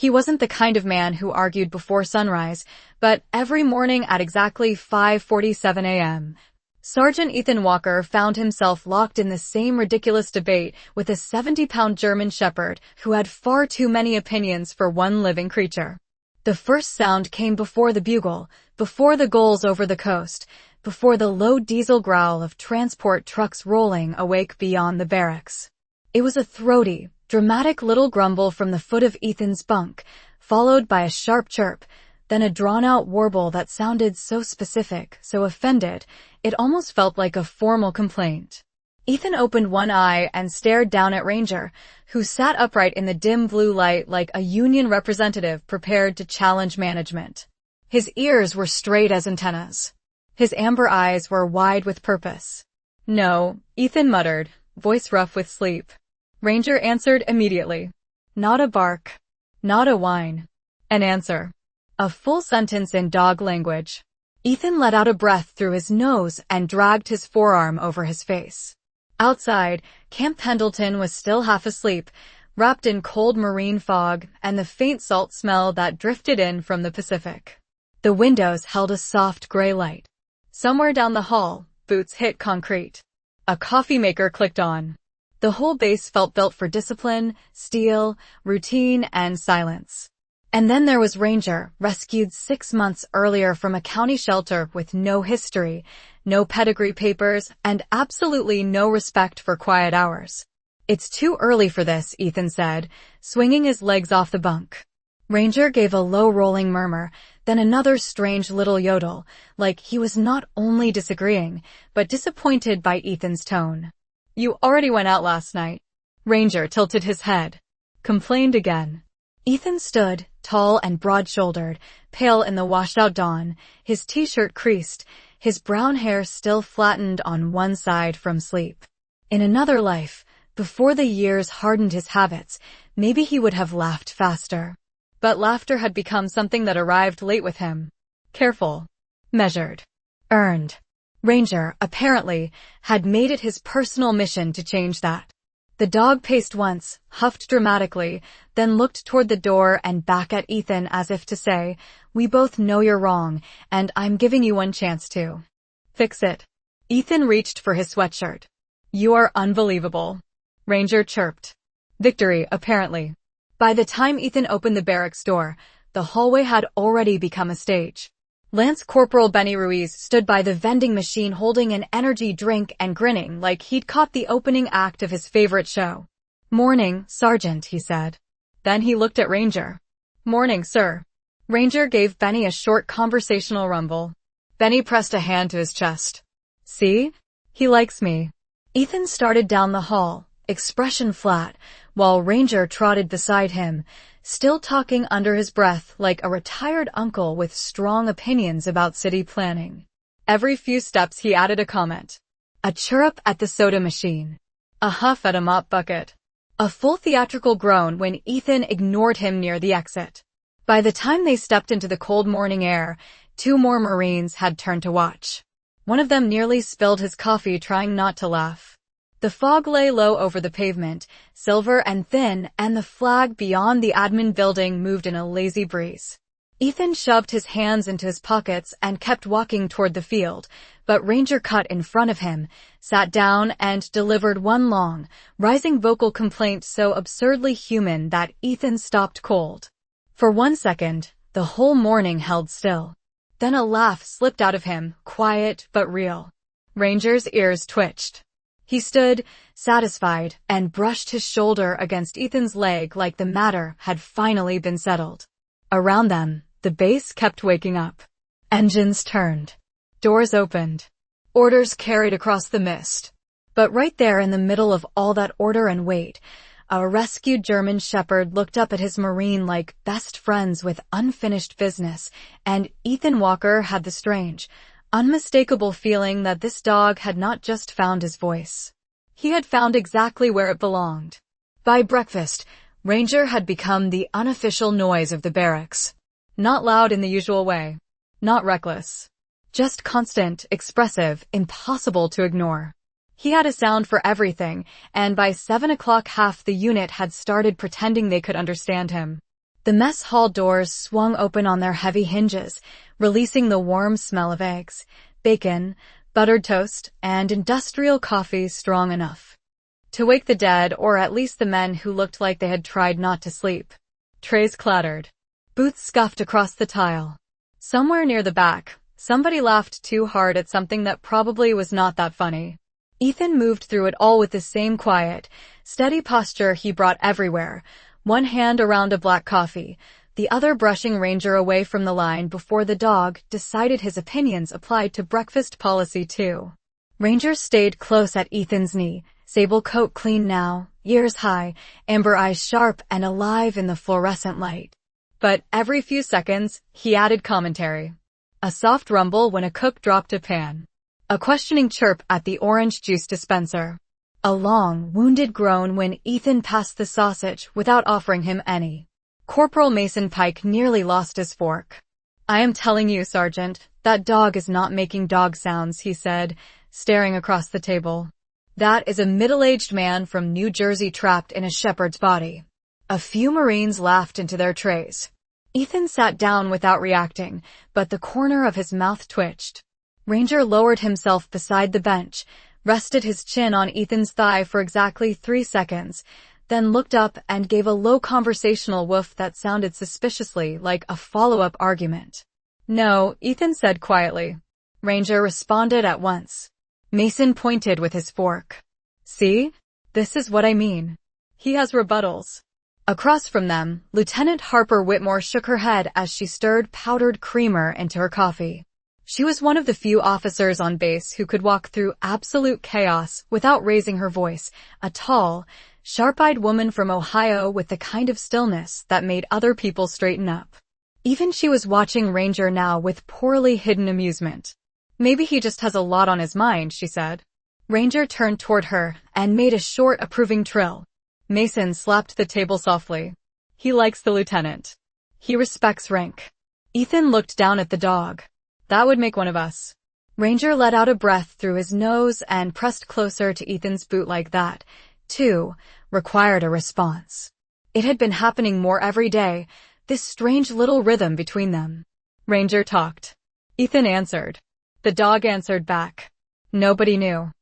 He wasn't the kind of man who argued before sunrise, but every morning at exactly 5:47 a.m., Sergeant Ethan Walker found himself locked in the same ridiculous debate with a 70-pound German shepherd who had far too many opinions for one living creature. The first sound came before the bugle, before the gulls over the coast, before the low diesel growl of transport trucks rolling awake beyond the barracks. It was a throaty, dramatic little grumble from the foot of Ethan's bunk, followed by a sharp chirp, then a drawn-out warble that sounded so specific, so offended, it almost felt like a formal complaint. Ethan opened one eye and stared down at Ranger, who sat upright in the dim blue light like a union representative prepared to challenge management. His ears were straight as antennas. His amber eyes were wide with purpose. "No," Ethan muttered, voice rough with sleep. Ranger answered immediately. Not a bark. Not a whine. An answer. A full sentence in dog language. Ethan let out a breath through his nose and dragged his forearm over his face. Outside, Camp Pendleton was still half asleep, wrapped in cold marine fog and the faint salt smell that drifted in from the Pacific. The windows held a soft gray light. Somewhere down the hall, boots hit concrete. A coffee maker clicked on. The whole base felt built for discipline, steel, routine, and silence. And then there was Ranger, rescued 6 months earlier from a county shelter with no history, no pedigree papers, and absolutely no respect for quiet hours. "It's too early for this," Ethan said, swinging his legs off the bunk. Ranger gave a low rolling murmur, then another strange little yodel, like he was not only disagreeing, but disappointed by Ethan's tone. "You already went out last night." Ranger tilted his head. "Complained again." Ethan stood, tall and broad-shouldered, pale in the washed-out dawn, his t-shirt creased, his brown hair still flattened on one side from sleep. In another life, before the years hardened his habits, maybe he would have laughed faster. But laughter had become something that arrived late with him. Careful. Measured. Earned. Ranger, apparently, had made it his personal mission to change that. The dog paced once, huffed dramatically, then looked toward the door and back at Ethan as if to say, "We both know you're wrong, and I'm giving you one chance to fix it." Ethan reached for his sweatshirt. "You are unbelievable," Ranger chirped. Victory, apparently. By the time Ethan opened the barracks door, the hallway had already become a stage. Lance Corporal Benny Ruiz stood by the vending machine holding an energy drink and grinning like he'd caught the opening act of his favorite show. "Morning, Sergeant," he said. Then he looked at Ranger. "Morning, sir." Ranger gave Benny a short conversational rumble. Benny pressed a hand to his chest. "See? He likes me." Ethan started down the hall, expression flat, while Ranger trotted beside him, still talking under his breath like a retired uncle with strong opinions about city planning. Every few steps he added a comment. A chirrup at the soda machine. A huff at a mop bucket. A full theatrical groan when Ethan ignored him near the exit. By the time they stepped into the cold morning air, 2 more Marines had turned to watch. One of them nearly spilled his coffee trying not to laugh. The fog lay low over the pavement, silver and thin, and the flag beyond the admin building moved in a lazy breeze. Ethan shoved his hands into his pockets and kept walking toward the field, but Ranger cut in front of him, sat down, and delivered one long, rising vocal complaint so absurdly human that Ethan stopped cold. For 1 second, the whole morning held still. Then a laugh slipped out of him, quiet but real. Ranger's ears twitched. He stood, satisfied, and brushed his shoulder against Ethan's leg like the matter had finally been settled. Around them, the base kept waking up. Engines turned. Doors opened. Orders carried across the mist. But right there in the middle of all that order and weight, a rescued German shepherd looked up at his Marine like best friends with unfinished business, and Ethan Walker had the strange, unmistakable feeling that this dog had not just found his voice. He had found exactly where it belonged. By breakfast, Ranger had become the unofficial noise of the barracks. Not loud in the usual way. Not reckless. Just constant, expressive, impossible to ignore. He had a sound for everything, and by 7 o'clock half the unit had started pretending they could understand him. The mess hall doors swung open on their heavy hinges, releasing the warm smell of eggs, bacon, buttered toast, and industrial coffee strong enough to wake the dead, or at least the men who looked like they had tried not to sleep. Trays clattered. Boots scuffed across the tile. Somewhere near the back, somebody laughed too hard at something that probably was not that funny. Ethan moved through it all with the same quiet, steady posture he brought everywhere, one hand around a black coffee, the other brushing Ranger away from the line before the dog decided his opinions applied to breakfast policy too. Ranger stayed close at Ethan's knee, sable coat clean now, ears high, amber eyes sharp and alive in the fluorescent light. But every few seconds, he added commentary. A soft rumble when a cook dropped a pan. A questioning chirp at the orange juice dispenser. A long, wounded groan when Ethan passed the sausage without offering him any. Corporal Mason Pike nearly lost his fork. "I am telling you, Sergeant, that dog is not making dog sounds," he said, staring across the table. "That is a middle-aged man from New Jersey trapped in a shepherd's body." A few Marines laughed into their trays. Ethan sat down without reacting, but the corner of his mouth twitched. Ranger lowered himself beside the bench, rested his chin on Ethan's thigh for exactly 3 seconds, then looked up and gave a low conversational woof that sounded suspiciously like a follow-up argument. "No," Ethan said quietly. Ranger responded at once. Mason pointed with his fork. "See? This is what I mean. He has rebuttals." Across from them, Lieutenant Harper Whitmore shook her head as she stirred powdered creamer into her coffee. She was one of the few officers on base who could walk through absolute chaos without raising her voice, a tall, sharp-eyed woman from Ohio with the kind of stillness that made other people straighten up. Even she was watching Ranger now with poorly hidden amusement. "Maybe he just has a lot on his mind," she said. Ranger turned toward her and made a short, approving trill. Mason slapped the table softly. "He likes the lieutenant. He respects rank." Ethan looked down at the dog. "That would make one of us." Ranger let out a breath through his nose and pressed closer to Ethan's boot like that, too, required a response. It had been happening more every day, this strange little rhythm between them. Ranger talked. Ethan answered. The dog answered back. Nobody knew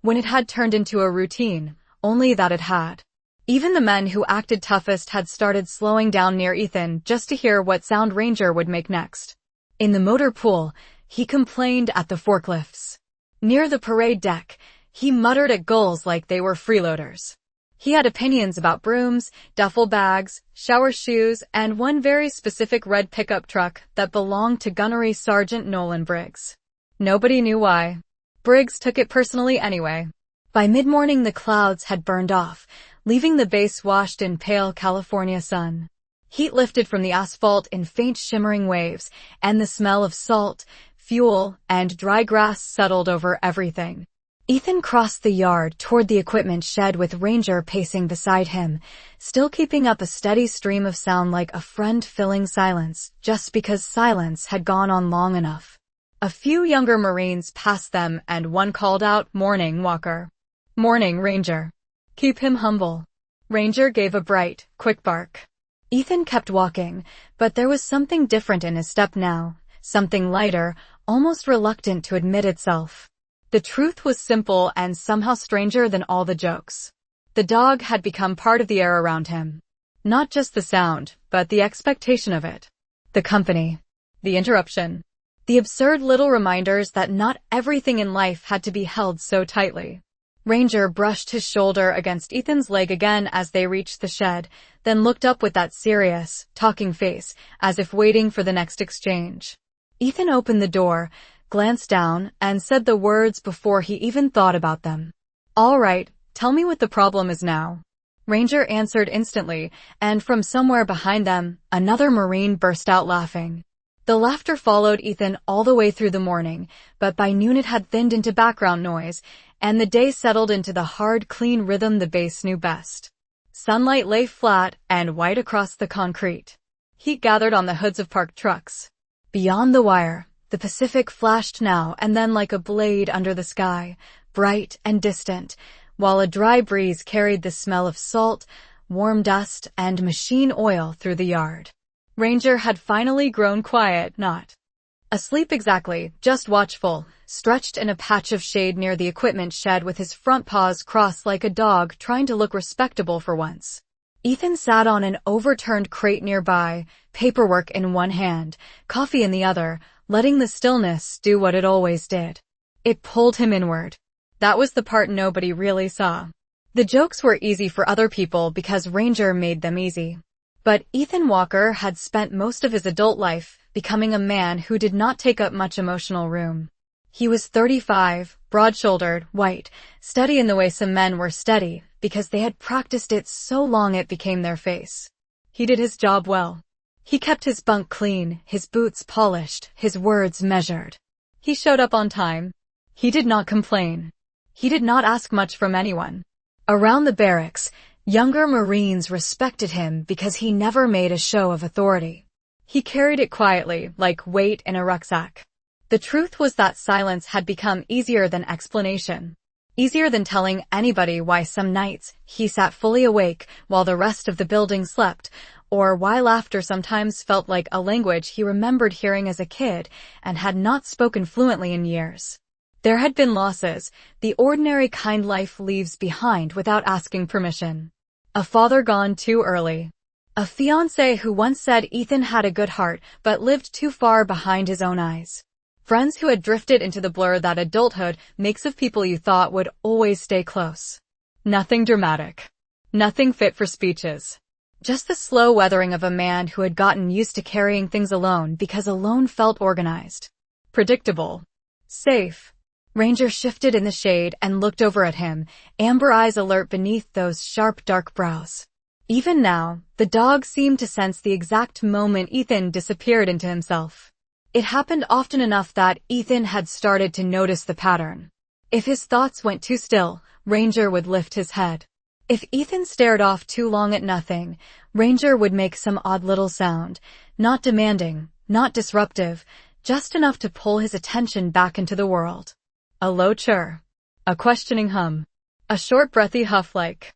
when it had turned into a routine, only that it had. Even the men who acted toughest had started slowing down near Ethan just to hear what sound Ranger would make next. In the motor pool, he complained at the forklifts. Near the parade deck, he muttered at gulls like they were freeloaders. He had opinions about brooms, duffel bags, shower shoes, and one very specific red pickup truck that belonged to Gunnery Sergeant Nolan Briggs. Nobody knew why. Briggs took it personally anyway. By mid-morning the clouds had burned off, leaving the base washed in pale California sun. Heat lifted from the asphalt in faint shimmering waves, and the smell of salt, fuel, and dry grass settled over everything. Ethan crossed the yard toward the equipment shed with Ranger pacing beside him, still keeping up a steady stream of sound like a friend filling silence, just because silence had gone on long enough. A few younger Marines passed them and one called out, "Morning, Walker." "Morning, Ranger." "Keep him humble." Ranger gave a bright, quick bark. Ethan kept walking, but there was something different in his step now, something lighter, almost reluctant to admit itself. The truth was simple and somehow stranger than all the jokes. The dog had become part of the air around him. Not just the sound, but the expectation of it. The company. The interruption. The absurd little reminders that not everything in life had to be held so tightly. Ranger brushed his shoulder against Ethan's leg again as they reached the shed, then looked up with that serious, talking face, as if waiting for the next exchange. Ethan opened the door, glanced down, and said the words before he even thought about them. "All right, tell me what the problem is now." Ranger answered instantly, and from somewhere behind them, another Marine burst out laughing. The laughter followed Ethan all the way through the morning, but by noon it had thinned into background noise, and the day settled into the hard, clean rhythm the base knew best. Sunlight lay flat and white across the concrete. Heat gathered on the hoods of parked trucks. Beyond the wire, the Pacific flashed now and then like a blade under the sky, bright and distant, while a dry breeze carried the smell of salt, warm dust, and machine oil through the yard. Ranger had finally grown quiet, not asleep exactly, just watchful, stretched in a patch of shade near the equipment shed with his front paws crossed like a dog trying to look respectable for once. Ethan sat on an overturned crate nearby, paperwork in one hand, coffee in the other, letting the stillness do what it always did. It pulled him inward. That was the part nobody really saw. The jokes were easy for other people because Ranger made them easy. But Ethan Walker had spent most of his adult life becoming a man who did not take up much emotional room. He was 35, broad-shouldered, white, steady in the way some men were steady, because they had practiced it so long it became their face. He did his job well. He kept his bunk clean, his boots polished, his words measured. He showed up on time. He did not complain. He did not ask much from anyone. Around the barracks, younger Marines respected him because he never made a show of authority. He carried it quietly, like weight in a rucksack. The truth was that silence had become easier than explanation. Easier than telling anybody why some nights he sat fully awake while the rest of the building slept, or why laughter sometimes felt like a language he remembered hearing as a kid and had not spoken fluently in years. There had been losses, the ordinary kind life leaves behind without asking permission. A father gone too early. A fiancé who once said Ethan had a good heart but lived too far behind his own eyes. Friends who had drifted into the blur that adulthood makes of people you thought would always stay close. Nothing dramatic. Nothing fit for speeches. Just the slow weathering of a man who had gotten used to carrying things alone because alone felt organized. Predictable. Safe. Ranger shifted in the shade and looked over at him, amber eyes alert beneath those sharp dark brows. Even now, the dog seemed to sense the exact moment Ethan disappeared into himself. It happened often enough that Ethan had started to notice the pattern. If his thoughts went too still, Ranger would lift his head. If Ethan stared off too long at nothing, Ranger would make some odd little sound, not demanding, not disruptive, just enough to pull his attention back into the world. A low chirr. A questioning hum. A short breathy huff like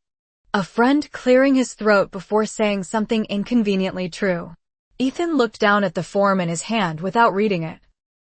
a friend clearing his throat before saying something inconveniently true. Ethan looked down at the form in his hand without reading it.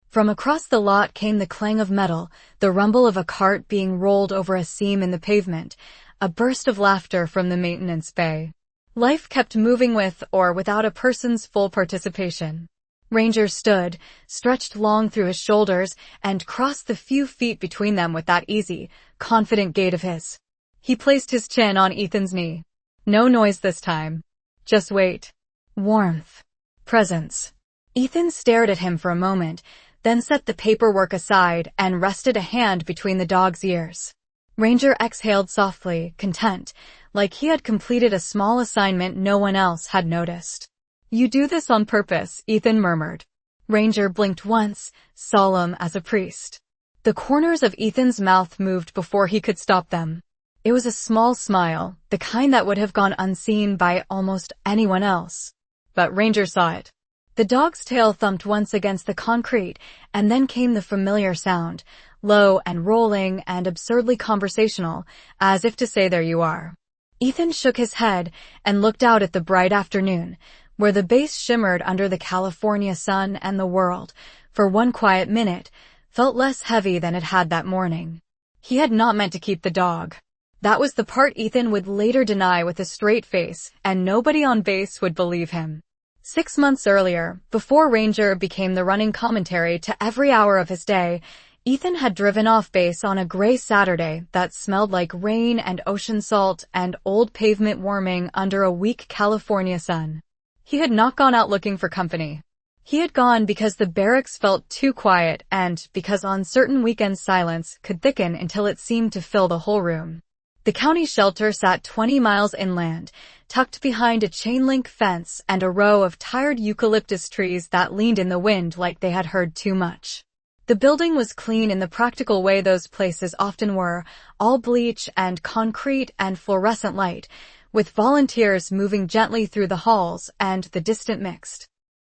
From across the lot came the clang of metal, the rumble of a cart being rolled over a seam in the pavement, a burst of laughter from the maintenance bay. Life kept moving with or without a person's full participation. Ranger stood, stretched long through his shoulders, and crossed the few feet between them with that easy, confident gait of his. He placed his chin on Ethan's knee. No noise this time. Just wait. Warmth. Presence. Ethan stared at him for a moment, then set the paperwork aside and rested a hand between the dog's ears. Ranger exhaled softly, content, like he had completed a small assignment no one else had noticed. You do this on purpose, Ethan murmured. Ranger blinked once, solemn as a priest. The corners of Ethan's mouth moved before he could stop them. It was a small smile, the kind that would have gone unseen by almost anyone else. But Ranger saw it. The dog's tail thumped once against the concrete, and then came the familiar sound, low and rolling and absurdly conversational, as if to say there you are. Ethan shook his head and looked out at the bright afternoon, where the base shimmered under the California sun and the world, for one quiet minute, felt less heavy than it had that morning. He had not meant to keep the dog. That was the part Ethan would later deny with a straight face, and nobody on base would believe him. 6 months earlier, before Ranger became the running commentary to every hour of his day, Ethan had driven off base on a gray Saturday that smelled like rain and ocean salt and old pavement warming under a weak California sun. He had not gone out looking for company. He had gone because the barracks felt too quiet and because on certain weekends silence could thicken until it seemed to fill the whole room. The county shelter sat 20 miles inland, tucked behind a chain-link fence and a row of tired eucalyptus trees that leaned in the wind like they had heard too much. The building was clean in the practical way those places often were, all bleach and concrete and fluorescent light, with volunteers moving gently through the halls and the distant mixed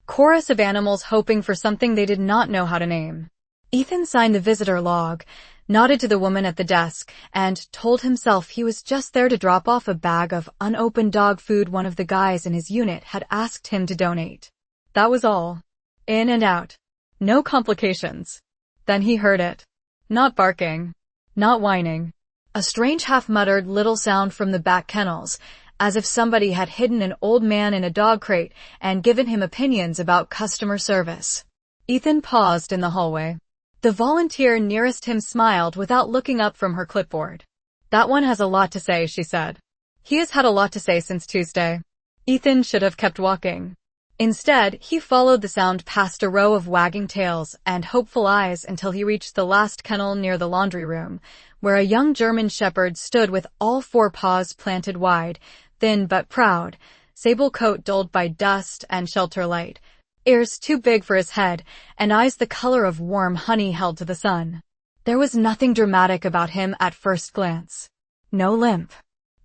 chorus of animals hoping for something they did not know how to name. Ethan signed the visitor log, nodded to the woman at the desk, and told himself he was just there to drop off a bag of unopened dog food one of the guys in his unit had asked him to donate. That was all. In and out. No complications. Then he heard it. Not barking. Not whining. A strange half-muttered little sound from the back kennels, as if somebody had hidden an old man in a dog crate and given him opinions about customer service. Ethan paused in the hallway. The volunteer nearest him smiled without looking up from her clipboard. That one has a lot to say, she said. He has had a lot to say since Tuesday. Ethan should have kept walking. Instead, he followed the sound past a row of wagging tails and hopeful eyes until he reached the last kennel near the laundry room, where a young German shepherd stood with all four paws planted wide, thin but proud, sable coat dulled by dust and shelter light, ears too big for his head, and eyes the color of warm honey held to the sun. There was nothing dramatic about him at first glance. No limp.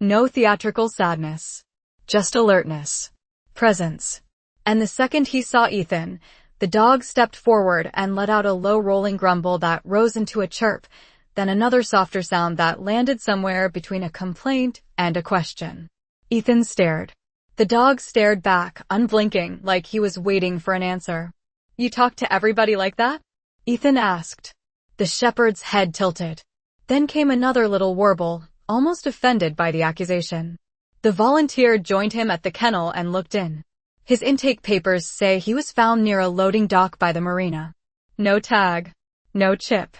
No theatrical sadness. Just alertness. Presence. And the second he saw Ethan, the dog stepped forward and let out a low rolling grumble that rose into a chirp, then another softer sound that landed somewhere between a complaint and a question. Ethan stared. The dog stared back, unblinking, like he was waiting for an answer. You talk to everybody like that? Ethan asked. The shepherd's head tilted. Then came another little warble, almost offended by the accusation. The volunteer joined him at the kennel and looked in. His intake papers say he was found near a loading dock by the marina. No tag. No chip.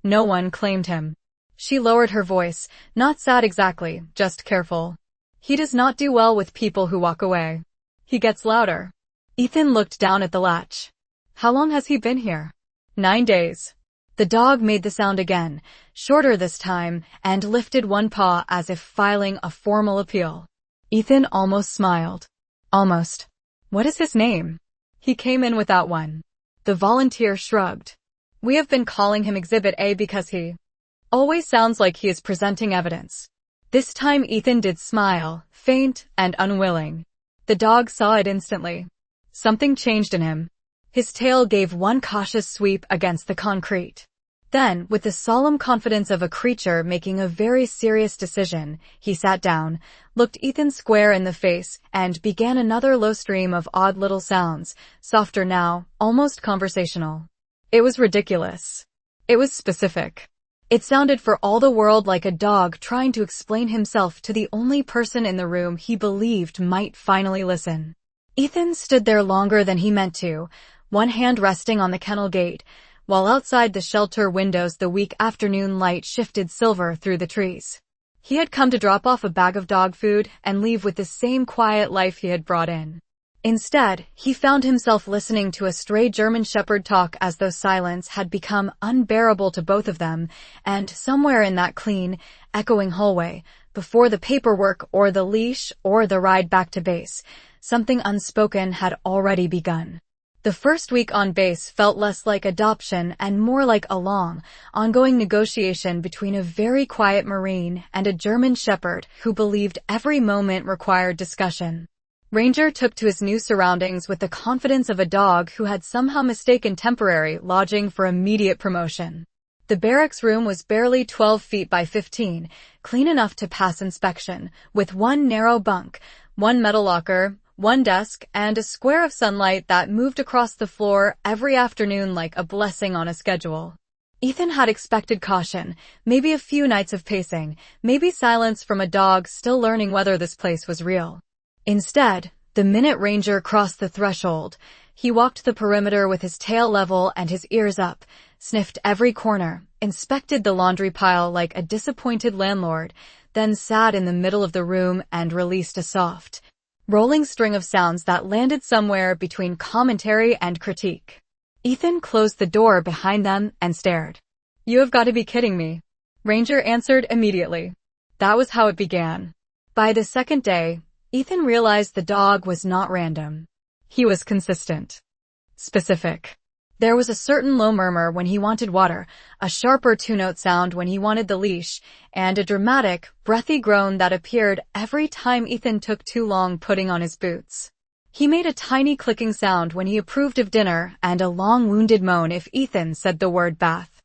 No one claimed him. She lowered her voice, not sad exactly, just careful. He does not do well with people who walk away. He gets louder. Ethan looked down at the latch. How long has he been here? 9 days. The dog made the sound again, shorter this time, and lifted one paw as if filing a formal appeal. Ethan almost smiled. Almost. What is his name? He came in without one. The volunteer shrugged. We have been calling him Exhibit A because he always sounds like he is presenting evidence. This time Ethan did smile, faint and unwilling. The dog saw it instantly. Something changed in him. His tail gave one cautious sweep against the concrete. Then, with the solemn confidence of a creature making a very serious decision, he sat down, looked Ethan square in the face, and began another low stream of odd little sounds, softer now, almost conversational. It was ridiculous. It was specific. It sounded for all the world like a dog trying to explain himself to the only person in the room he believed might finally listen. Ethan stood there longer than he meant to, one hand resting on the kennel gate, while outside the shelter windows the weak afternoon light shifted silver through the trees. He had come to drop off a bag of dog food and leave with the same quiet life he had brought in. Instead, he found himself listening to a stray German shepherd talk as though silence had become unbearable to both of them, and somewhere in that clean, echoing hallway, before the paperwork or the leash or the ride back to base, something unspoken had already begun. The first week on base felt less like adoption and more like a long, ongoing negotiation between a very quiet Marine and a German shepherd who believed every moment required discussion. Ranger took to his new surroundings with the confidence of a dog who had somehow mistaken temporary lodging for immediate promotion. The barracks room was barely 12 feet by 15, clean enough to pass inspection, with one narrow bunk, one metal locker, one desk, and a square of sunlight that moved across the floor every afternoon like a blessing on a schedule. Ethan had expected caution, maybe a few nights of pacing, maybe silence from a dog still learning whether this place was real. Instead, the minute Ranger crossed the threshold, he walked the perimeter with his tail level and his ears up, sniffed every corner, inspected the laundry pile like a disappointed landlord, then sat in the middle of the room and released a soft, rolling string of sounds that landed somewhere between commentary and critique. Ethan closed the door behind them and stared. You have got to be kidding me. Ranger answered immediately. That was how it began. By the second day, Ethan realized the dog was not random. He was consistent. Specific. There was a certain low murmur when he wanted water, a sharper two-note sound when he wanted the leash, and a dramatic, breathy groan that appeared every time Ethan took too long putting on his boots. He made a tiny clicking sound when he approved of dinner and a long wounded moan if Ethan said the word bath.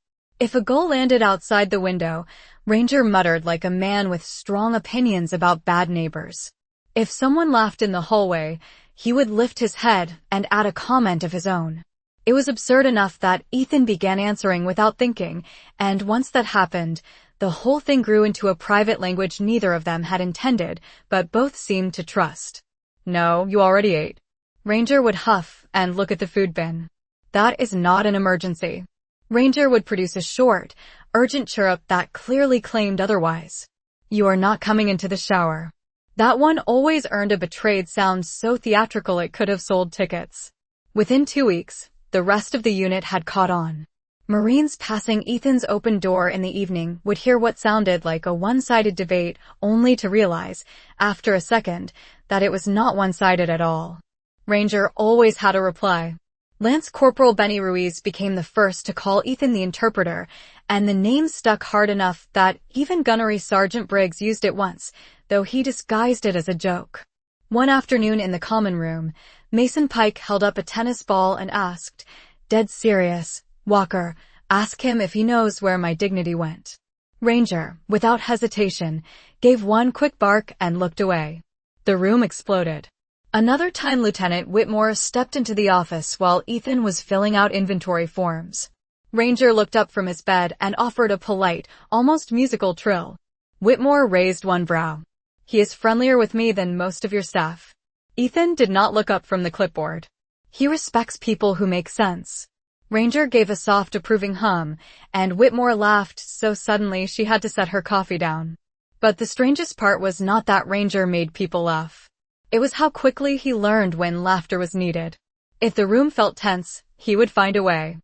If a gull landed outside the window, Ranger muttered like a man with strong opinions about bad neighbors. If someone laughed in the hallway, he would lift his head and add a comment of his own. It was absurd enough that Ethan began answering without thinking, and once that happened, the whole thing grew into a private language neither of them had intended, but both seemed to trust. "No, you already ate." Ranger would huff and look at the food bin. "That is not an emergency." Ranger would produce a short, urgent chirrup that clearly claimed otherwise. "You are not coming into the shower." That one always earned a betrayed sound so theatrical it could have sold tickets. Within 2 weeks, the rest of the unit had caught on. Marines passing Ethan's open door in the evening would hear what sounded like a one-sided debate only to realize, after a second, that it was not one-sided at all. Ranger always had a reply. Lance Corporal Benny Ruiz became the first to call Ethan the interpreter, and the name stuck hard enough that even Gunnery Sergeant Briggs used it once, though he disguised it as a joke. One afternoon in the common room, Mason Pike held up a tennis ball and asked, "Dead serious, Walker, ask him if he knows where my dignity went." Ranger, without hesitation, gave one quick bark and looked away. The room exploded. Another time Lieutenant Whitmore stepped into the office while Ethan was filling out inventory forms. Ranger looked up from his bed and offered a polite, almost musical trill. Whitmore raised one brow. "He is friendlier with me than most of your staff." Ethan did not look up from the clipboard. "He respects people who make sense." Ranger gave a soft approving hum, and Whitmore laughed so suddenly she had to set her coffee down. But the strangest part was not that Ranger made people laugh. It was how quickly he learned when laughter was needed. If the room felt tense, he would find a way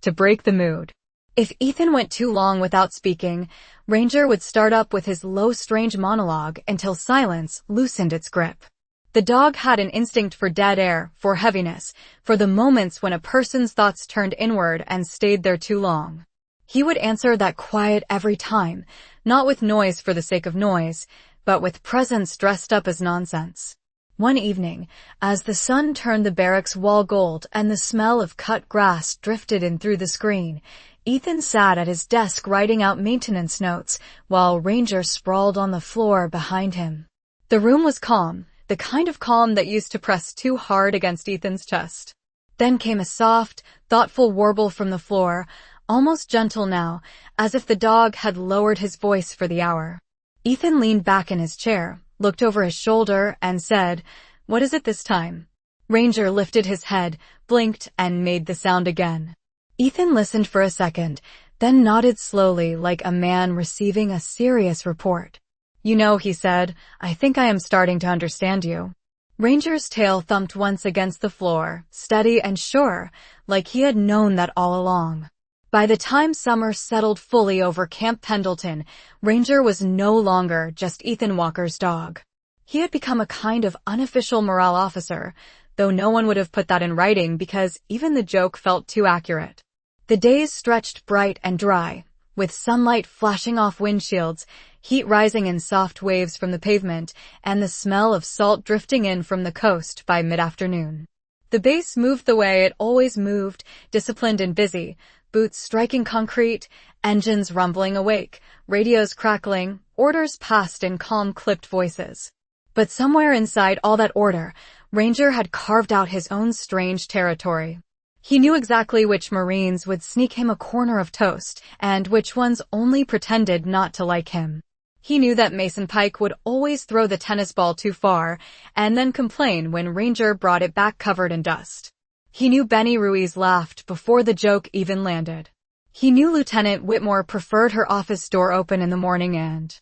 to break the mood. If Ethan went too long without speaking, Ranger would start up with his low, strange monologue until silence loosened its grip. The dog had an instinct for dead air, for heaviness, for the moments when a person's thoughts turned inward and stayed there too long. He would answer that quiet every time, not with noise for the sake of noise, but with presence dressed up as nonsense. One evening, as the sun turned the barracks wall gold and the smell of cut grass drifted in through the screen, Ethan sat at his desk writing out maintenance notes, while Ranger sprawled on the floor behind him. The room was calm, the kind of calm that used to press too hard against Ethan's chest. Then came a soft, thoughtful warble from the floor, almost gentle now, as if the dog had lowered his voice for the hour. Ethan leaned back in his chair, looked over his shoulder, and said, "What is it this time?" Ranger lifted his head, blinked, and made the sound again. Ethan listened for a second, then nodded slowly like a man receiving a serious report. "You know," he said, "I think I am starting to understand you." Ranger's tail thumped once against the floor, steady and sure, like he had known that all along. By the time summer settled fully over Camp Pendleton, Ranger was no longer just Ethan Walker's dog. He had become a kind of unofficial morale officer, though no one would have put that in writing because even the joke felt too accurate. The days stretched bright and dry, with sunlight flashing off windshields, heat rising in soft waves from the pavement, and the smell of salt drifting in from the coast by mid-afternoon. The base moved the way it always moved, disciplined and busy, boots striking concrete, engines rumbling awake, radios crackling, orders passed in calm, clipped voices. But somewhere inside all that order, Ranger had carved out his own strange territory. He knew exactly which Marines would sneak him a corner of toast, and which ones only pretended not to like him. He knew that Mason Pike would always throw the tennis ball too far, and then complain when Ranger brought it back covered in dust. He knew Benny Ruiz laughed before the joke even landed. He knew Lieutenant Whitmore preferred her office door open in the morning and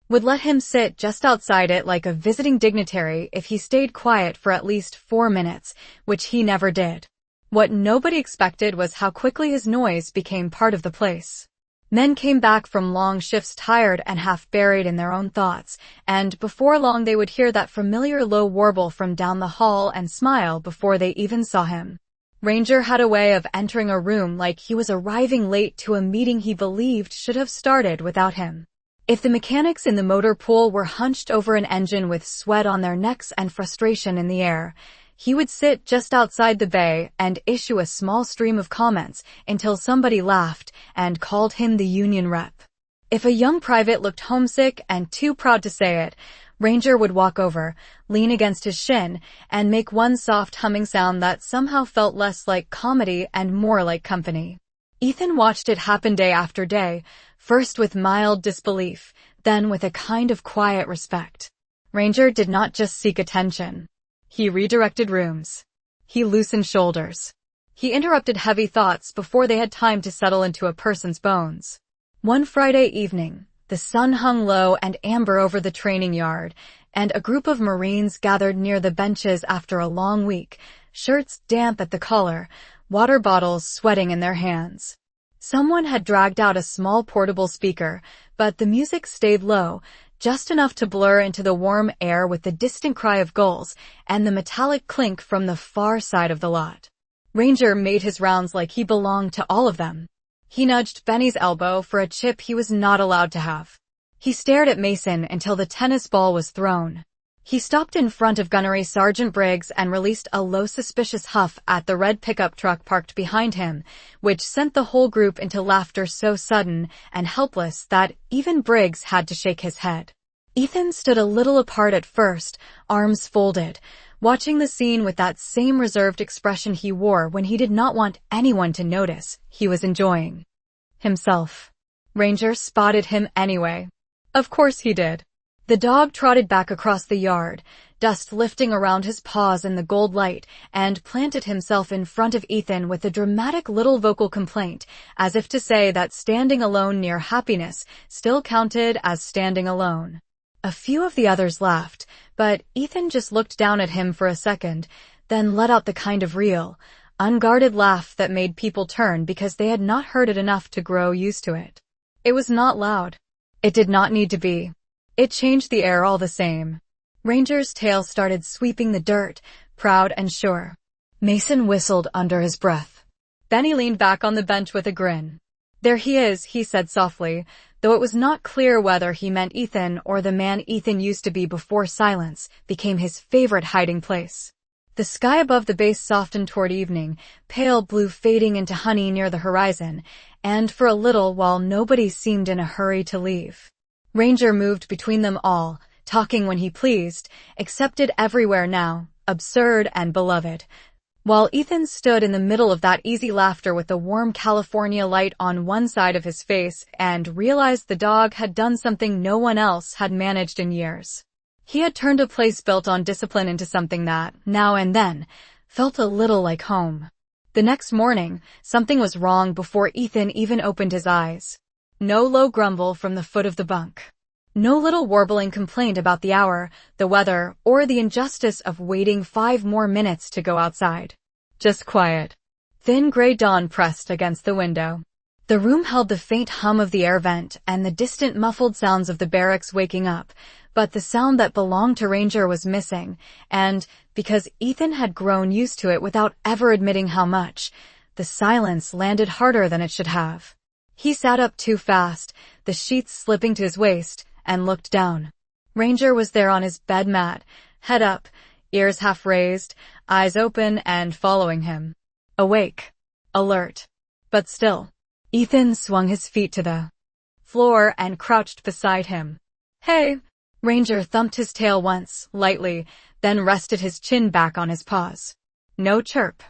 would let him sit just outside it like a visiting dignitary if he stayed quiet for at least 4 minutes, which he never did. What nobody expected was how quickly his noise became part of the place. Men came back from long shifts tired and half buried in their own thoughts, and before long they would hear that familiar low warble from down the hall and smile before they even saw him. Ranger had a way of entering a room like he was arriving late to a meeting he believed should have started without him. If the mechanics in the motor pool were hunched over an engine with sweat on their necks and frustration in the air, He would sit just outside the bay and issue a small stream of comments until somebody laughed and called him the union rep. If a young private looked homesick and too proud to say it, Ranger would walk over, lean against his shin, and make one soft humming sound that somehow felt less like comedy and more like company. Ethan watched it happen day after day, first with mild disbelief, then with a kind of quiet respect. Ranger did not just seek attention. He redirected rooms. He loosened shoulders. He interrupted heavy thoughts before they had time to settle into a person's bones. One Friday evening, the sun hung low and amber over the training yard, and a group of Marines gathered near the benches after a long week, shirts damp at the collar, water bottles sweating in their hands. Someone had dragged out a small portable speaker, but the music stayed low, just enough to blur into the warm air with the distant cry of gulls and the metallic clink from the far side of the lot. Ranger made his rounds like he belonged to all of them. He nudged Benny's elbow for a chip he was not allowed to have. He stared at Mason until the tennis ball was thrown. He stopped in front of Gunnery Sergeant Briggs and released a low suspicious huff at the red pickup truck parked behind him, which sent the whole group into laughter so sudden and helpless that even Briggs had to shake his head. Ethan stood a little apart at first, arms folded, watching the scene with that same reserved expression he wore when he did not want anyone to notice he was enjoying himself. Ranger spotted him anyway. Of course he did. The dog trotted back across the yard, dust lifting around his paws in the gold light, and planted himself in front of Ethan with a dramatic little vocal complaint, as if to say that standing alone near happiness still counted as standing alone. A few of the others laughed, but Ethan just looked down at him for a second, then let out the kind of real, unguarded laugh that made people turn because they had not heard it enough to grow used to it. It was not loud. It did not need to be. It changed the air all the same. Ranger's tail started sweeping the dirt, proud and sure. Mason whistled under his breath. Benny leaned back on the bench with a grin. There he is, he said softly, though it was not clear whether he meant Ethan or the man Ethan used to be before silence became his favorite hiding place. The sky above the base softened toward evening, pale blue fading into honey near the horizon, and for a little while nobody seemed in a hurry to leave. Ranger moved between them all, talking when he pleased, accepted everywhere now, absurd and beloved. While Ethan stood in the middle of that easy laughter with the warm California light on one side of his face and realized the dog had done something no one else had managed in years. He had turned a place built on discipline into something that, now and then, felt a little like home. The next morning, something was wrong before Ethan even opened his eyes. No low grumble from the foot of the bunk. No little warbling complaint about the hour, the weather, or the injustice of waiting 5 more minutes to go outside. Just quiet. Thin gray dawn pressed against the window. The room held the faint hum of the air vent and the distant muffled sounds of the barracks waking up, but the sound that belonged to Ranger was missing, and, because Ethan had grown used to it without ever admitting how much, the silence landed harder than it should have. He sat up too fast, the sheets slipping to his waist, and looked down. Ranger was there on his bed mat, head up, ears half raised, eyes open and following him. Awake. Alert. But still. Ethan swung his feet to the floor and crouched beside him. Hey. Ranger thumped his tail once, lightly, then rested his chin back on his paws. No chirp.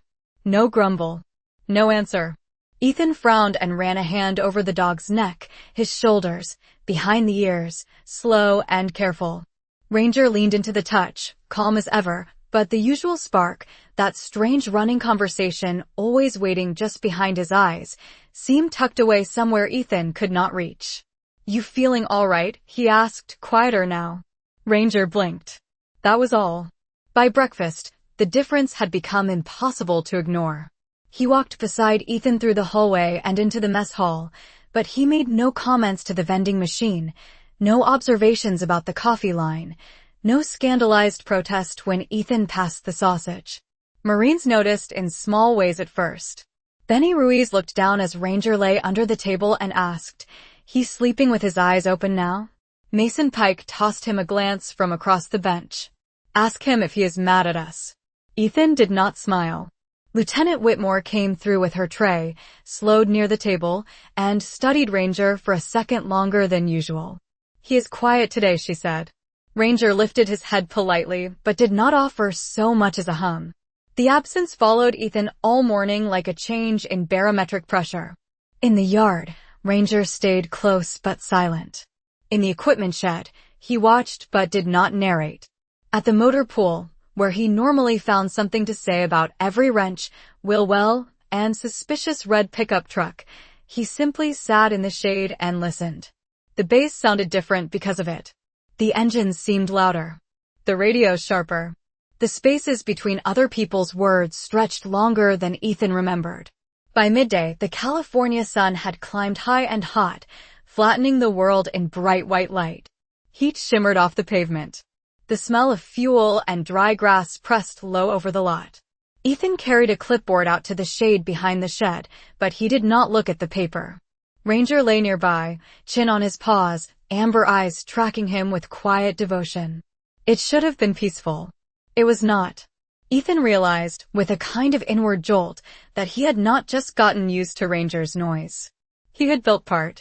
No grumble. No answer. Ethan frowned and ran a hand over the dog's neck, his shoulders, behind the ears, slow and careful. Ranger leaned into the touch, calm as ever, but the usual spark, that strange running conversation always waiting just behind his eyes, seemed tucked away somewhere Ethan could not reach. You feeling all right? He asked, quieter now. Ranger blinked. That was all. By breakfast, the difference had become impossible to ignore. He walked beside Ethan through the hallway and into the mess hall, but he made no comments to the vending machine, no observations about the coffee line, no scandalized protest when Ethan passed the sausage. Marines noticed in small ways at first. Benny Ruiz looked down as Ranger lay under the table and asked, "He's sleeping with his eyes open now?" Mason Pike tossed him a glance from across the bench. "Ask him if he is mad at us." Ethan did not smile. Lieutenant Whitmore came through with her tray, slowed near the table, and studied Ranger for a second longer than usual. "He is quiet today," she said. Ranger lifted his head politely, but did not offer so much as a hum. The absence followed Ethan all morning like a change in barometric pressure. In the yard, Ranger stayed close but silent. In the equipment shed, he watched but did not narrate. At the motor pool, where he normally found something to say about every wrench, wheel well, and suspicious red pickup truck, he simply sat in the shade and listened. The bass sounded different because of it. The engines seemed louder. The radio sharper. The spaces between other people's words stretched longer than Ethan remembered. By midday, the California sun had climbed high and hot, flattening the world in bright white light. Heat shimmered off the pavement. The smell of fuel and dry grass pressed low over the lot. Ethan carried a clipboard out to the shade behind the shed, but he did not look at the paper. Ranger lay nearby, chin on his paws, amber eyes tracking him with quiet devotion. It should have been peaceful. It was not. Ethan realized, with a kind of inward jolt, that he had not just gotten used to Ranger's noise. He had built part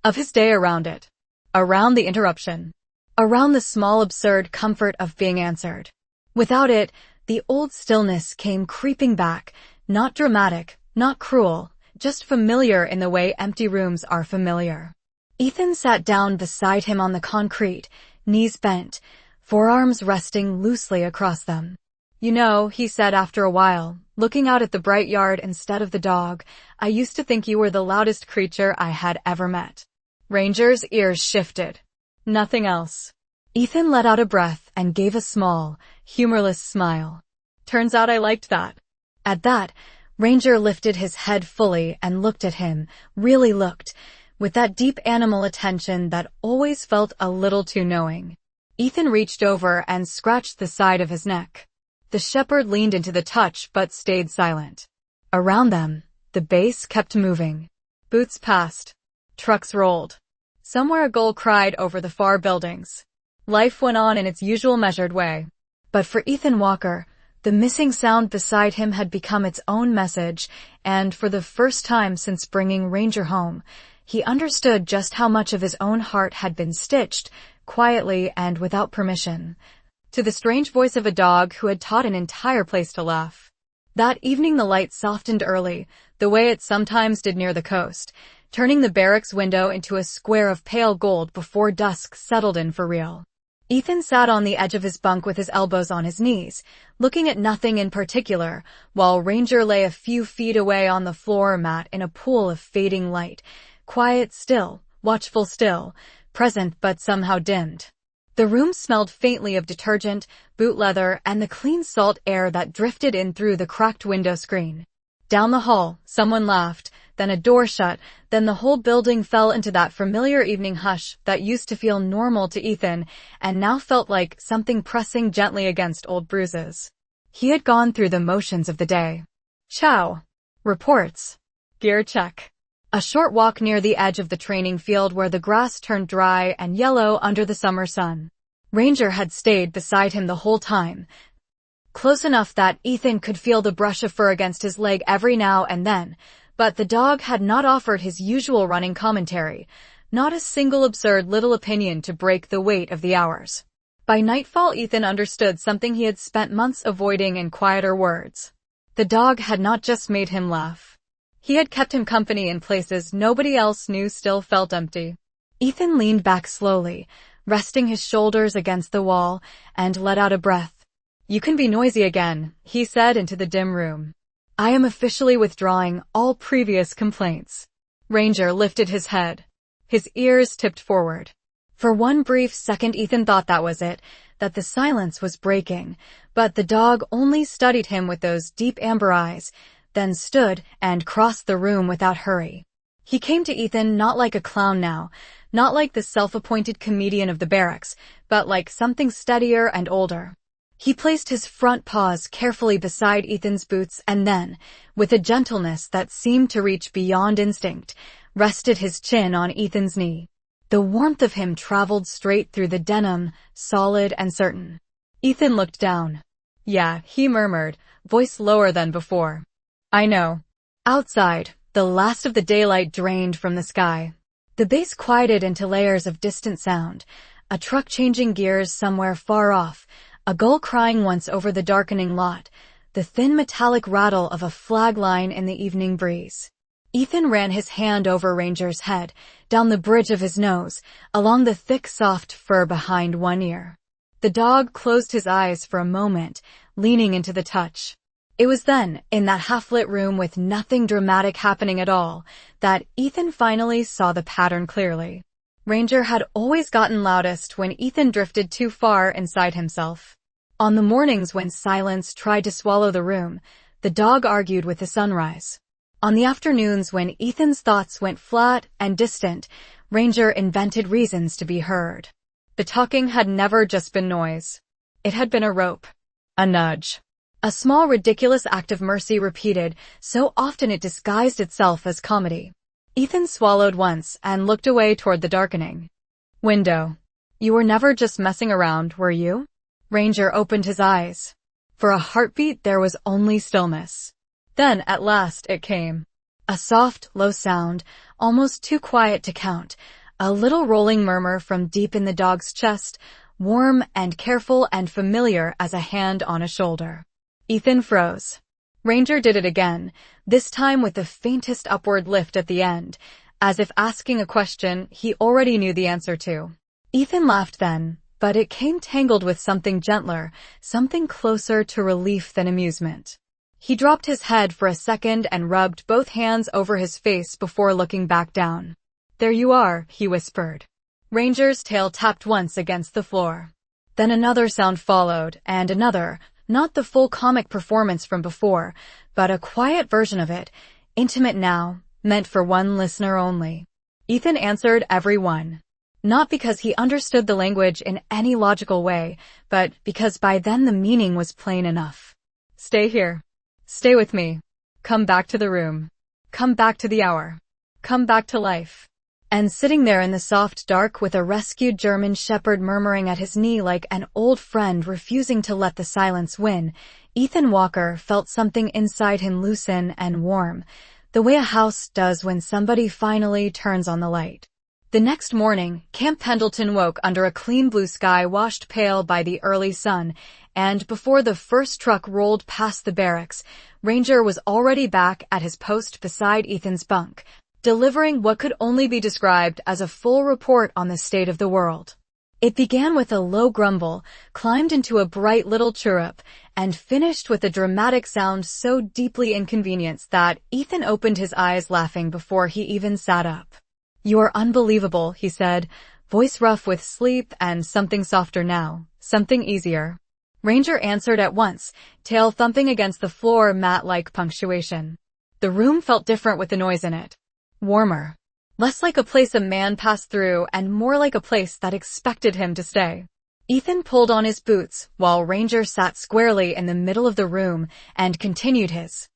of his day around it. Around the interruption. Around the small absurd comfort of being answered. Without it, the old stillness came creeping back, not dramatic, not cruel, just familiar in the way empty rooms are familiar. Ethan sat down beside him on the concrete, knees bent, forearms resting loosely across them. "You know," he said after a while, looking out at the bright yard instead of the dog, "I used to think you were the loudest creature I had ever met." Ranger's ears shifted. Nothing else. Ethan let out a breath and gave a small, humorless smile. "Turns out I liked that." At that, Ranger lifted his head fully and looked at him, really looked, with that deep animal attention that always felt a little too knowing. Ethan reached over and scratched the side of his neck. The shepherd leaned into the touch but stayed silent. Around them, the base kept moving. Boots passed. Trucks rolled. Somewhere a gull cried over the far buildings. Life went on in its usual measured way. But for Ethan Walker, the missing sound beside him had become its own message, and for the first time since bringing Ranger home, he understood just how much of his own heart had been stitched, quietly and without permission, to the strange voice of a dog who had taught an entire place to laugh. That evening the light softened early, the way it sometimes did near the coast, turning the barracks window into a square of pale gold before dusk settled in for real. Ethan sat on the edge of his bunk with his elbows on his knees, looking at nothing in particular, while Ranger lay a few feet away on the floor mat in a pool of fading light, quiet still, watchful still, present but somehow dimmed. The room smelled faintly of detergent, boot leather, and the clean salt air that drifted in through the cracked window screen. Down the hall, someone laughed, then a door shut, then the whole building fell into that familiar evening hush that used to feel normal to Ethan and now felt like something pressing gently against old bruises. He had gone through the motions of the day. Chow. Reports. Gear check. A short walk near the edge of the training field where the grass turned dry and yellow under the summer sun. Ranger had stayed beside him the whole time, close enough that Ethan could feel the brush of fur against his leg every now and then, but the dog had not offered his usual running commentary, not a single absurd little opinion to break the weight of the hours. By nightfall Ethan understood something he had spent months avoiding in quieter words. The dog had not just made him laugh. He had kept him company in places nobody else knew still felt empty. Ethan leaned back slowly, resting his shoulders against the wall, and let out a breath. "You can be noisy again," he said into the dim room. "I am officially withdrawing all previous complaints." Ranger lifted his head. His ears tipped forward. For one brief second Ethan thought that was it, that the silence was breaking, but the dog only studied him with those deep amber eyes, then stood and crossed the room without hurry. He came to Ethan not like a clown now, not like the self-appointed comedian of the barracks, but like something steadier and older. He placed his front paws carefully beside Ethan's boots and then, with a gentleness that seemed to reach beyond instinct, rested his chin on Ethan's knee. The warmth of him traveled straight through the denim, solid and certain. Ethan looked down. Yeah, he murmured, voice lower than before. I know. Outside, the last of the daylight drained from the sky. The bass quieted into layers of distant sound, a truck changing gears somewhere far off, a gull crying once over the darkening lot, the thin metallic rattle of a flag line in the evening breeze. Ethan ran his hand over Ranger's head, down the bridge of his nose, along the thick soft fur behind one ear. The dog closed his eyes for a moment, leaning into the touch. It was then, in that half-lit room with nothing dramatic happening at all, that Ethan finally saw the pattern clearly. Ranger had always gotten loudest when Ethan drifted too far inside himself. On the mornings when silence tried to swallow the room, the dog argued with the sunrise. On the afternoons when Ethan's thoughts went flat and distant, Ranger invented reasons to be heard. The talking had never just been noise. It had been a rope. A nudge. A small ridiculous act of mercy repeated so often it disguised itself as comedy. Ethan swallowed once and looked away toward the darkening window. You were never just messing around, were you? Ranger opened his eyes. For a heartbeat there was only stillness. Then, at last, it came. A soft, low sound, almost too quiet to count, a little rolling murmur from deep in the dog's chest, warm and careful and familiar as a hand on a shoulder. Ethan froze. Ranger did it again, this time with the faintest upward lift at the end, as if asking a question he already knew the answer to. Ethan laughed then, but it came tangled with something gentler, something closer to relief than amusement. He dropped his head for a second and rubbed both hands over his face before looking back down. There you are, he whispered. Ranger's tail tapped once against the floor. Then another sound followed, and another, not the full comic performance from before, but a quiet version of it, intimate now, meant for one listener only. Ethan answered every one. Not because he understood the language in any logical way, but because by then the meaning was plain enough. Stay here. Stay with me. Come back to the room. Come back to the hour. Come back to life. And sitting there in the soft dark with a rescued German shepherd murmuring at his knee like an old friend refusing to let the silence win, Ethan Walker felt something inside him loosen and warm, the way a house does when somebody finally turns on the light. The next morning, Camp Pendleton woke under a clean blue sky washed pale by the early sun, and before the first truck rolled past the barracks, Ranger was already back at his post beside Ethan's bunk, delivering what could only be described as a full report on the state of the world. It began with a low grumble, climbed into a bright little chirrup, and finished with a dramatic sound so deeply inconvenienced that Ethan opened his eyes laughing before he even sat up. You're unbelievable, he said, voice rough with sleep and something softer now, something easier. Ranger answered at once, tail thumping against the floor mat-like punctuation. The room felt different with the noise in it. Warmer. Less like a place a man passed through and more like a place that expected him to stay. Ethan pulled on his boots while Ranger sat squarely in the middle of the room and continued his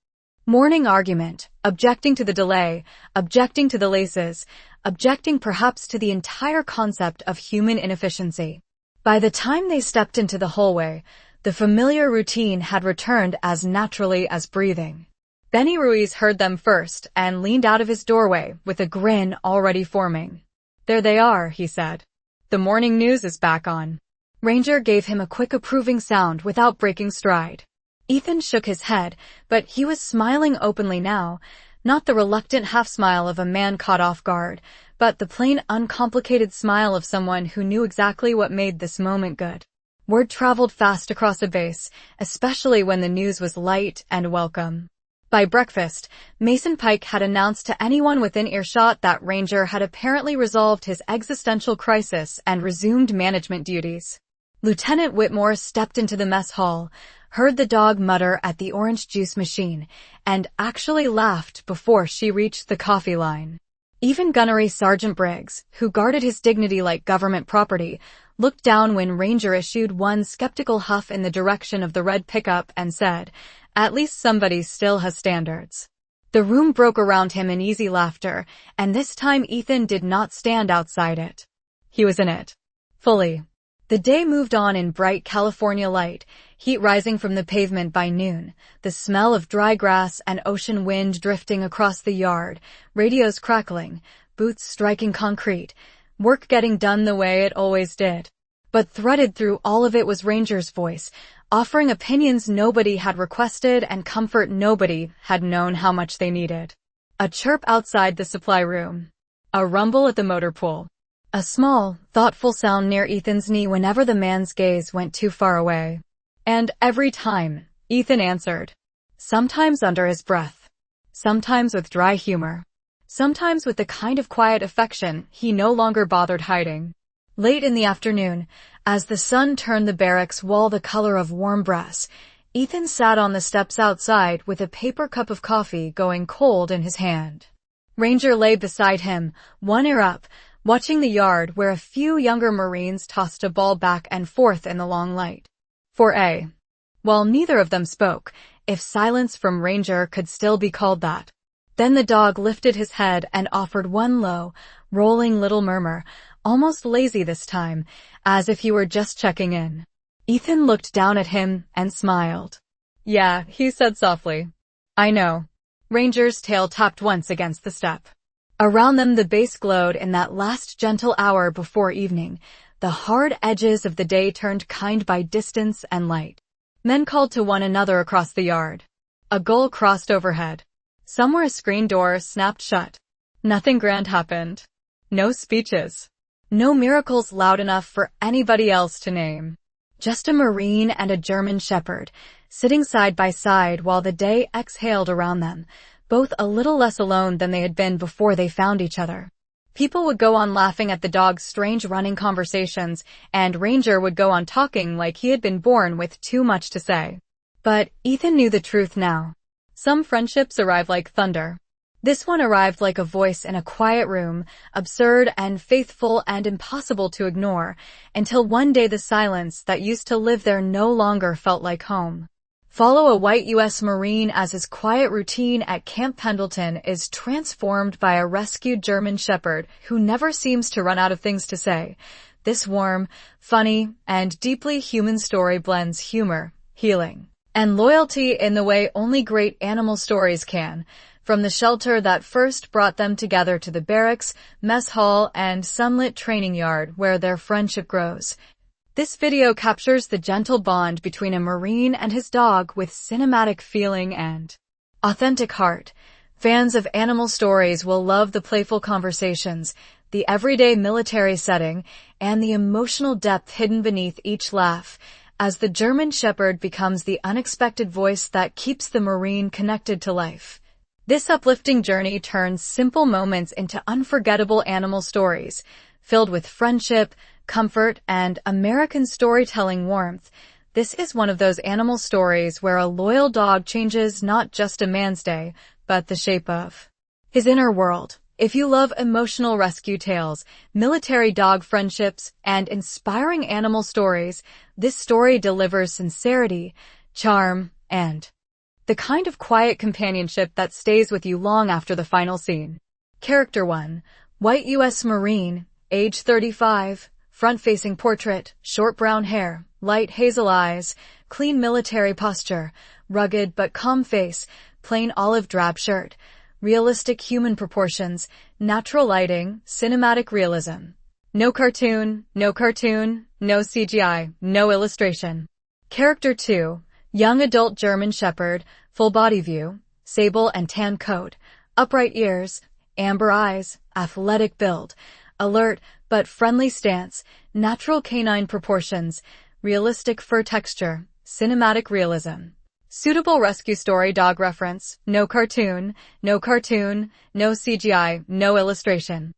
morning argument, objecting to the delay, objecting to the laces, objecting perhaps to the entire concept of human inefficiency. By the time they stepped into the hallway, the familiar routine had returned as naturally as breathing. Benny Ruiz heard them first and leaned out of his doorway with a grin already forming. There they are, he said. The morning news is back on. Ranger gave him a quick approving sound without breaking stride. Ethan shook his head, but he was smiling openly now, not the reluctant half-smile of a man caught off guard, but the plain uncomplicated smile of someone who knew exactly what made this moment good. Word traveled fast across the base, especially when the news was light and welcome. By breakfast, Mason Pike had announced to anyone within earshot that Ranger had apparently resolved his existential crisis and resumed management duties. Lieutenant Whitmore stepped into the mess hall, heard the dog mutter at the orange juice machine, and actually laughed before she reached the coffee line. Even Gunnery Sergeant Briggs, who guarded his dignity like government property, looked down when Ranger issued one skeptical huff in the direction of the red pickup and said, "At least somebody still has standards." The room broke around him in easy laughter, and this time Ethan did not stand outside it. He was in it. Fully. The day moved on in bright California light, heat rising from the pavement by noon, the smell of dry grass and ocean wind drifting across the yard, radios crackling, boots striking concrete, work getting done the way it always did. But threaded through all of it was Ranger's voice, offering opinions nobody had requested and comfort nobody had known how much they needed. A chirp outside the supply room. A rumble at the motor pool. A small, thoughtful sound near Ethan's knee whenever the man's gaze went too far away. And every time, Ethan answered. Sometimes under his breath. Sometimes with dry humor. Sometimes with the kind of quiet affection he no longer bothered hiding. Late in the afternoon, as the sun turned the barracks wall the color of warm brass, Ethan sat on the steps outside with a paper cup of coffee going cold in his hand. Ranger lay beside him, one ear up, watching the yard where a few younger Marines tossed a ball back and forth in the long light. While neither of them spoke, if silence from Ranger could still be called that. Then the dog lifted his head and offered one low, rolling little murmur, almost lazy this time, as if he were just checking in. Ethan looked down at him and smiled. Yeah, he said softly. I know. Ranger's tail tapped once against the step. Around them the base glowed in that last gentle hour before evening. The hard edges of the day turned kind by distance and light. Men called to one another across the yard. A gull crossed overhead. Somewhere a screen door snapped shut. Nothing grand happened. No speeches. No miracles loud enough for anybody else to name. Just a Marine and a German Shepherd, sitting side by side while the day exhaled around them, both a little less alone than they had been before they found each other. People would go on laughing at the dog's strange running conversations, and Ranger would go on talking like he had been born with too much to say. But Ethan knew the truth now. Some friendships arrive like thunder. This one arrived like a voice in a quiet room, absurd and faithful and impossible to ignore, until one day the silence that used to live there no longer felt like home. Follow a white U.S. Marine as his quiet routine at Camp Pendleton is transformed by a rescued German Shepherd who never seems to run out of things to say. This warm, funny, and deeply human story blends humor, healing, and loyalty in the way only great animal stories can. From the shelter that first brought them together to the barracks, mess hall, and sunlit training yard where their friendship grows. This video captures the gentle bond between a Marine and his dog with cinematic feeling and authentic heart. Fans of animal stories will love the playful conversations, the everyday military setting, and the emotional depth hidden beneath each laugh, as the German Shepherd becomes the unexpected voice that keeps the Marine connected to life. This uplifting journey turns simple moments into unforgettable animal stories, filled with friendship, comfort, and American storytelling warmth. This is one of those animal stories where a loyal dog changes not just a man's day, but the shape of his inner world. If you love emotional rescue tales, military dog friendships, and inspiring animal stories, this story delivers sincerity, charm, and the kind of quiet companionship that stays with you long after the final scene. Character 1. White U.S. Marine, age 35, front-facing portrait, short brown hair, light hazel eyes, clean military posture, rugged but calm face, plain olive drab shirt, realistic human proportions, natural lighting, cinematic realism. No cartoon, no CGI, no illustration. Character 2. Young adult German Shepherd, full body view, sable and tan coat, upright ears, amber eyes, athletic build, alert but friendly stance, natural canine proportions, realistic fur texture, cinematic realism. Suitable rescue story dog reference, no cartoon, no CGI, no illustration.